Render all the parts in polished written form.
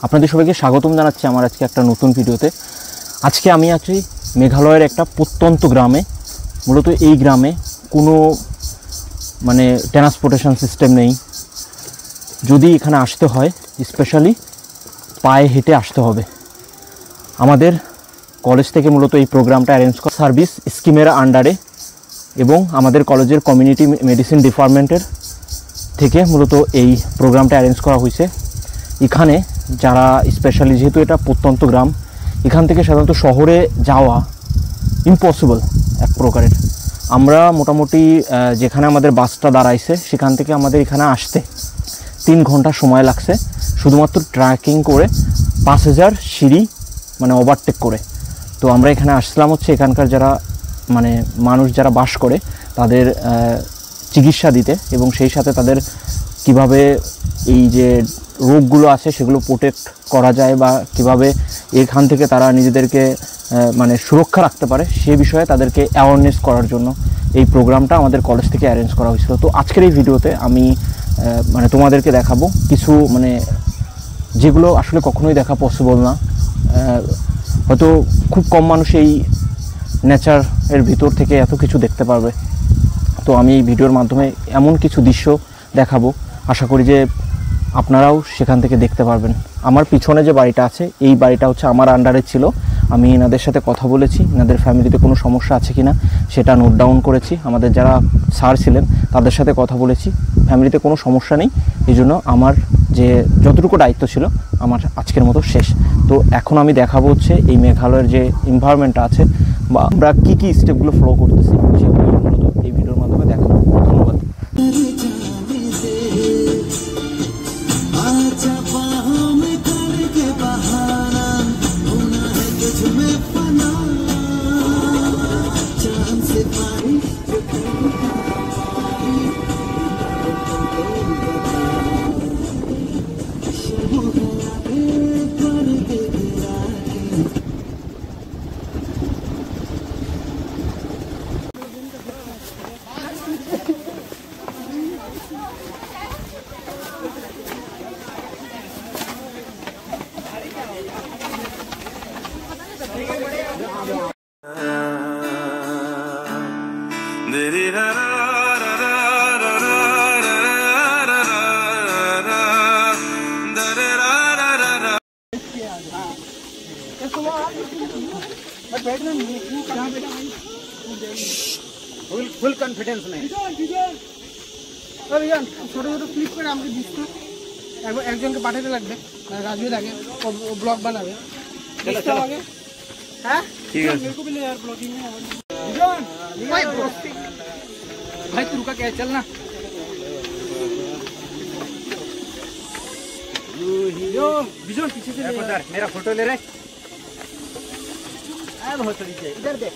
আপনাদের সবাইকে স্বাগতম জানাচ্ছি আমার আজকে একটা নতুন ভিডিওতে। আজকে আমি আছি মেঘালয়ের একটা প্রত্যন্ত গ্রামে। মূলত এই গ্রামে কোনো ট্রান্সপোর্টেশন সিস্টেম নেই। যদি এখানে আসতে হয় স্পেশালি পায়ে হেঁটে আসতে হবে। আমাদের কলেজ থেকে মূলত এই প্রোগ্রামটা অ্যারেঞ্জ করা সার্ভিস স্কিমের আন্ডারে এবং আমাদের কলেজের কমিউনিটি মেডিসিন ডিপার্টমেন্টের থেকে মূলত এই প্রোগ্রামটা অ্যারেঞ্জ করা হয়েছে। এখানে যারা স্পেশালি, যেহেতু এটা প্রত্যন্ত গ্রাম, এখান থেকে সাধারণত শহরে যাওয়া ইম্পসিবল এক প্রকারের। আমরা মোটামুটি যেখানে আমাদের বাসটা দাঁড়াইছে সেখান থেকে আমাদের এখানে আসতে 3 ঘন্টা সময় লাগছে, শুধুমাত্র ট্রেকিং করে 5000 সিঁড়ি ওভারটেক করে। তো আমরা এখানে আসলাম হচ্ছে এখানকার যারা মানুষ যারা বাস করে তাদের চিকিৎসা দিতে এবং সেই সাথে তাদের কিভাবে এই যে রোগগুলো আছে সেগুলো প্রোটেক্ট করা যায় বা কিভাবে এখান থেকে তারা নিজেদেরকে সুরক্ষা রাখতে পারে সে বিষয়ে তাদেরকে অ্যাওয়ারনেস করার জন্য এই প্রোগ্রামটা আমাদের কলেজ থেকে অ্যারেঞ্জ করা হয়েছিল। তো আজকের এই ভিডিওতে আমি তোমাদেরকে দেখাবো কিছু যেগুলো আসলে কখনোই দেখা পসিবল না। হয়তো খুব কম মানুষ এই নেচারের ভিতর থেকে এত কিছু দেখতে পারবে। তো আমি এই ভিডিওর মাধ্যমে এমন কিছু দৃশ্য দেখাবো, আশা করি যে আপনারাও সেখান থেকে দেখতে পারবেন। আমার পিছনে যে বাড়িটা আছে এই বাড়িটা হচ্ছে আমার আন্ডারে ছিল। আমি এনাদের সাথে কথা বলেছি, এনাদের ফ্যামিলিতে কোনো সমস্যা আছে কিনা সেটা নোট ডাউন করেছি। আমাদের যারা স্যার ছিলেন তাদের সাথে কথা বলেছি, ফ্যামিলিতে কোনো সমস্যা নেই। এই জন্য আমার যে যতটুকু দায়িত্ব ছিল আমার আজকের মতো শেষ। তো এখন আমি দেখাবো হচ্ছে এই মেঘালয়ের যে এনভায়রনমেন্টটা আছে বা আমরা কী কী স্টেপগুলো ফলো করতেছি সেগুলো মূলত এই ভিডিওর মাধ্যমে দেখাবো। ধন্যবাদ। ফুল কনফিডেন্স নেই। ছোট ছোট ক্লিক করে আমাকে দিচ্ছে, একজনকে পাঠাতে লাগবে, রাজু লাগে ব্লগ বানাবে। হ্যাঁ ঠিক আছে भाई तू रुका क्या, चल ना। यो बिजोन पीछे से मेरा फोटो ले रहे। बहुत तरीके इधर देख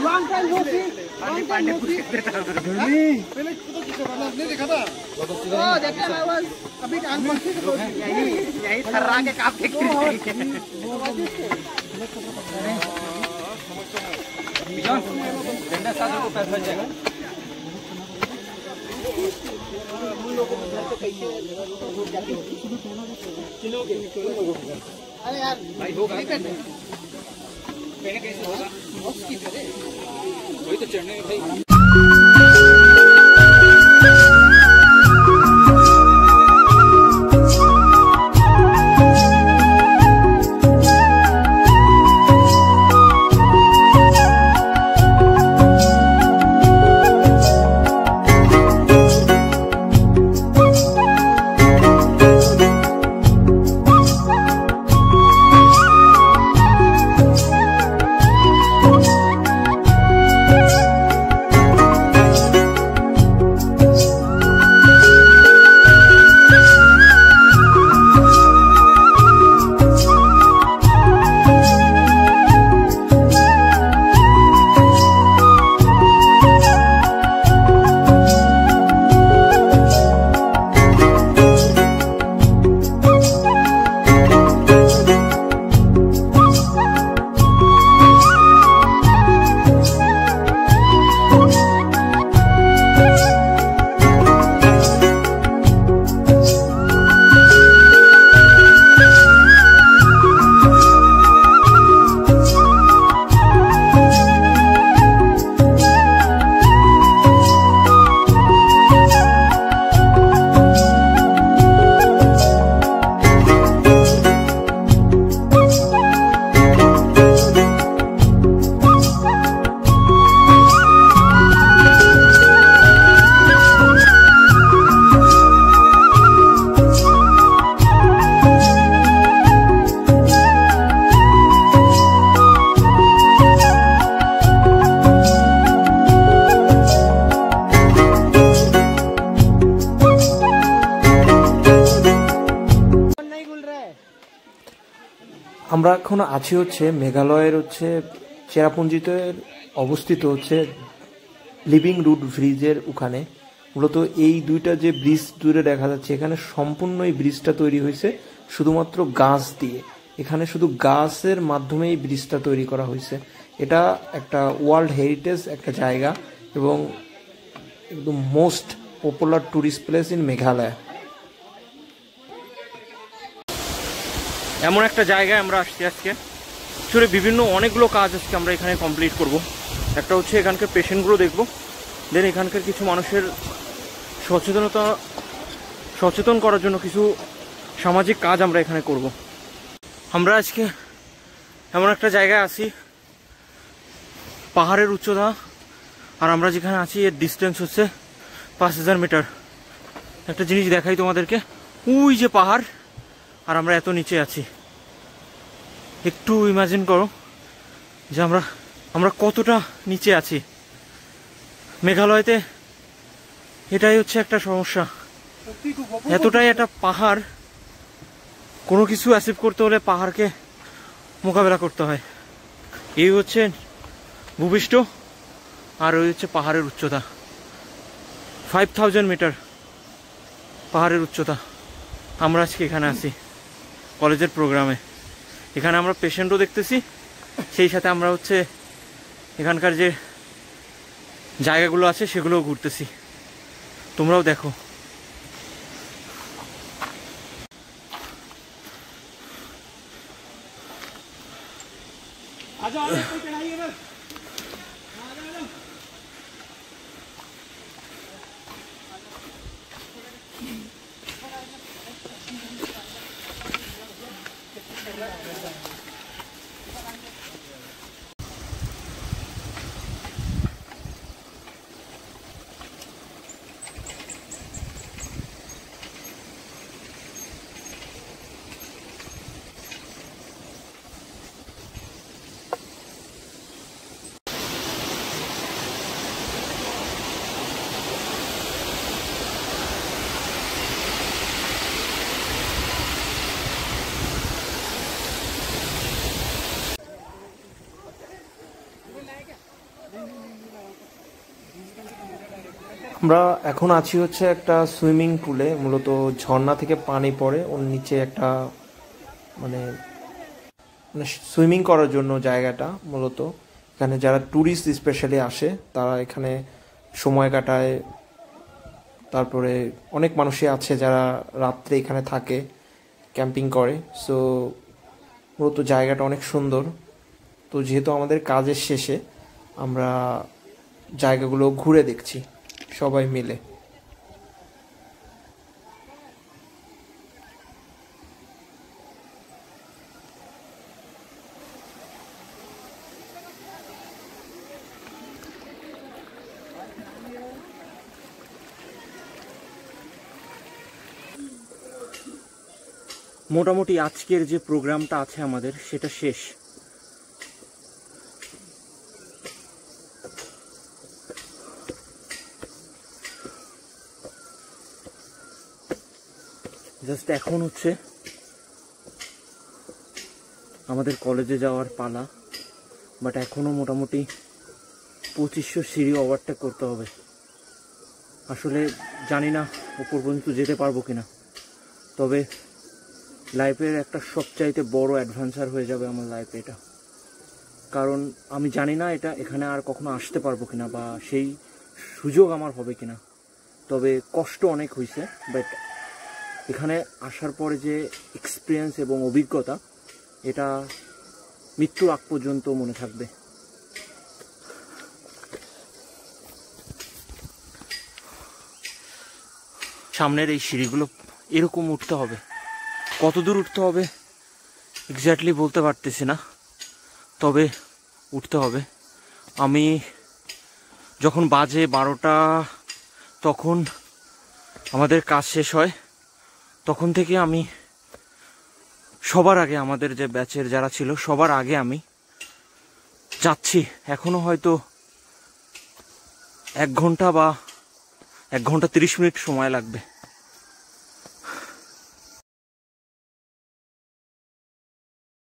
लॉन्ग टाइम हो सी पांडे पूछ पहले नहीं देखा था। देखा ना बस अभी काम यही थर्रा के काम देख झंडा साथ को पैसा जाएगा। अरे यार भाई होगा कैसे होगा वही तो चढ़ने में भाई। আমরা এখন আছি হচ্ছে মেঘালয়ের হচ্ছে চেরাপুঞ্জিতে অবস্থিত হচ্ছে লিভিং রুট ব্রিজের ওখানে। মূলত এই দুইটা যে ব্রিজ দূরে দেখা যাচ্ছে, এখানে সম্পূর্ণ এই ব্রিজটা তৈরি হয়েছে শুধুমাত্র গাছ দিয়ে। এখানে শুধু গাছের মাধ্যমে এই ব্রিজটা তৈরি করা হয়েছে। এটা একটা ওয়ার্ল্ড হেরিটেজ একটা জায়গা এবং একদম most popular tourist place in Meghalaya. এমন একটা জায়গায় আমরা আসছি আজকে, আসলে বিভিন্ন অনেকগুলো কাজ আজকে আমরা এখানে কমপ্লিট করব। একটা হচ্ছে এখানকার পেশেন্টগুলো দেখব, দেন এখানকার কিছু মানুষের সচেতন করার জন্য কিছু সামাজিক কাজ আমরা এখানে করব। আমরা আজকে এমন একটা জায়গায় আছি, পাহাড়ের উচ্চতা, আর আমরা যেখানে আছি এর ডিস্টেন্স হচ্ছে 5000 মিটার। একটা জিনিস দেখাই তোমাদেরকে, ওই যে পাহাড়, আর আমরা এত নিচে আছি। একটু ইমাজিন করো যে আমরা কতটা নিচে আছি। মেঘালয়তে এটাই হচ্ছে একটা সমস্যা, এতটাই একটা পাহাড়, কোনো কিছু অ্যাচিভ করতে হলে পাহাড়কে মোকাবেলা করতে হয়। এই হচ্ছে ভূপৃষ্ঠ, আর ওই হচ্ছে পাহাড়ের উচ্চতা, 5000 মিটার পাহাড়ের উচ্চতা। আমরা আজকে এখানে আছি কলেজের প্রোগ্রামে। এখানে আমরা পেশেন্টও দেখতেছি, সেই সাথে আমরা হচ্ছে এখানকার যে জায়গাগুলো আছে সেগুলোও ঘুরতেছি। তোমরাও দেখো। আমরা এখন আছি হচ্ছে একটা সুইমিং পুলে, মূলত ঝর্ণা থেকে পানি পড়ে, ওর নিচে একটা মানে সুইমিং করার জন্য জায়গাটা। মূলত এখানে যারা ট্যুরিস্ট স্পেশালি আসে তারা এখানে সময় কাটায়। তারপরে অনেক মানুষই আছে যারা রাত্রে এখানে থাকে, ক্যাম্পিং করে। সো মূলত জায়গাটা অনেক সুন্দর। তো যেহেতু আমাদের কাজের শেষে আমরা জায়গাগুলো ঘুরে দেখছি সবাই মিলে। মোটামুটি আজকের যে প্রোগ্রামটা আছে আমাদের সেটা শেষ। জাস্ট এখন হচ্ছে আমাদের কলেজে যাওয়ার পালা, বাট এখনো মোটামুটি 2500 সিঁড়ি ওভারটেক করতে হবে। আসলে জানি না উপর পর্যন্ত যেতে পারবো কিনা, তবে লাইফের একটা সবচাইতে বড় অ্যাডভেঞ্চার হয়ে যাবে আমার লাইফে এটা। কারণ আমি জানি না এটা এখানে আর কখনো আসতে পারবো কিনা বা সেই সুযোগ আমার হবে কিনা। তবে কষ্ট অনেক হয়েছে, বাট এখানে আসার পরে যে এক্সপিরিয়েন্স এবং অভিজ্ঞতা, এটা মৃত্যুর আগ পর্যন্ত মনে থাকবে। সামনের এই সিঁড়িগুলো এরকম উঠতে হবে, কত দূর উঠতে হবে এক্স্যাক্টলি বলতে পারতেছি না, তবে উঠতে হবে। আমি যখন বাজে 12টা তখন আমাদের কাজ শেষ হয়, তখন থেকে আমি সবার আগে, আমাদের যে ব্যাচের যারা ছিল সবার আগে আমি যাচ্ছি। এখনো হয়তো 1 ঘন্টা বা 1 ঘন্টা 30 মিনিট সময় লাগবে।